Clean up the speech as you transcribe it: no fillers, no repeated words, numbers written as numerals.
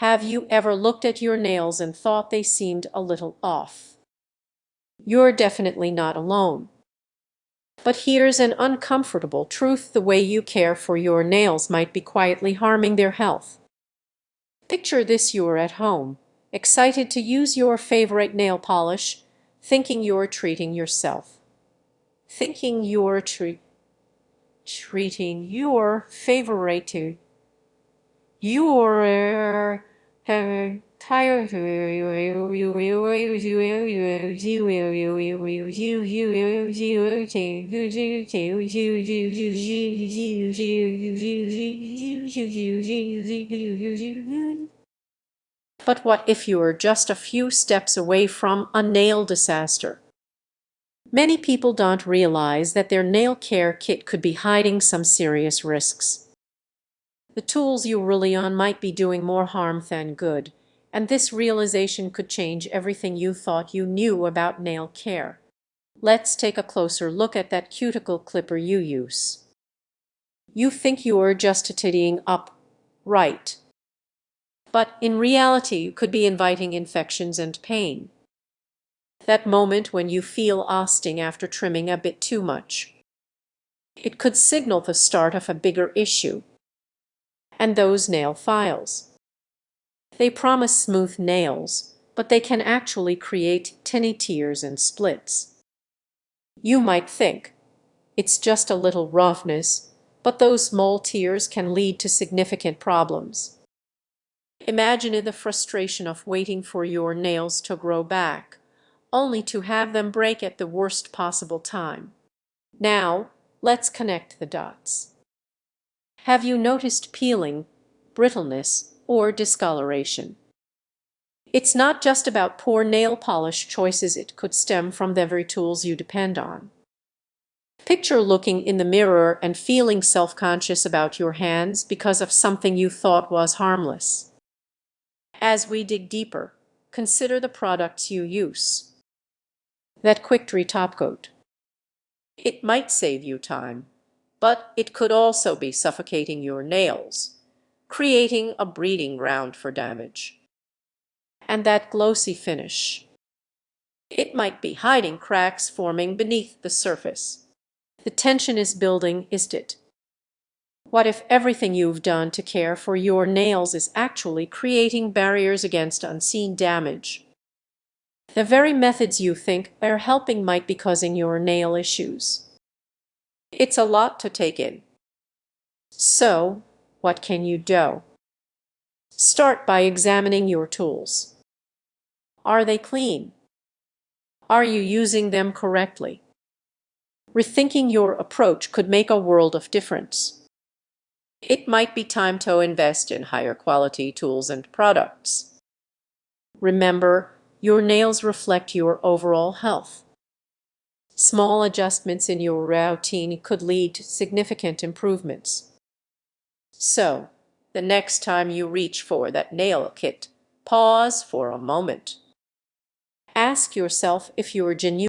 Have you ever looked at your nails and thought they seemed a little off? You're definitely not alone. But here's an uncomfortable truth: the way you care for your nails might be quietly harming their health. Picture this: you're at home, excited to use your favorite nail polish, thinking you're treating yourself. Thinking you're treating your favorite your tired. But what if you are just a few steps away from a nail disaster? Many people don't realize that their nail care kit could be hiding some serious risks. The tools you rely on might be doing more harm than good, and this realization could change everything you thought you knew about nail care. Let's take a closer look at that cuticle clipper you use. You think you're just tidying up, right? But in reality, you could be inviting infections and pain. That moment when you feel a sting after trimming a bit too much. It could signal the start of a bigger issue. And those nail files. They promise smooth nails, but they can actually create tiny tears and splits. You might think it's just a little roughness, but those small tears can lead to significant problems. Imagine the frustration of waiting for your nails to grow back, only to have them break at the worst possible time. Now, let's connect the dots. Have you noticed peeling, brittleness, or discoloration? It's not just about poor nail polish choices. It could stem from the very tools you depend on. Picture looking in the mirror and feeling self-conscious about your hands because of something you thought was harmless. As we dig deeper, consider the products you use. That Quick-Dry top coat. It might save you time, but it could also be suffocating your nails, creating a breeding ground for damage. And that glossy finish. It might be hiding cracks forming beneath the surface. The tension is building, isn't it? What if everything you've done to care for your nails is actually creating barriers against unseen damage? The very methods you think are helping might be causing your nail issues. It's a lot to take in. So, what can you do? Start by examining your tools. Are they clean? Are you using them correctly? Rethinking your approach could make a world of difference. It might be time to invest in higher quality tools and products. Remember, your nails reflect your overall health. Small adjustments in your routine could lead to significant improvements. So, the next time you reach for that nail kit, pause for a moment. Ask yourself if you're genuine.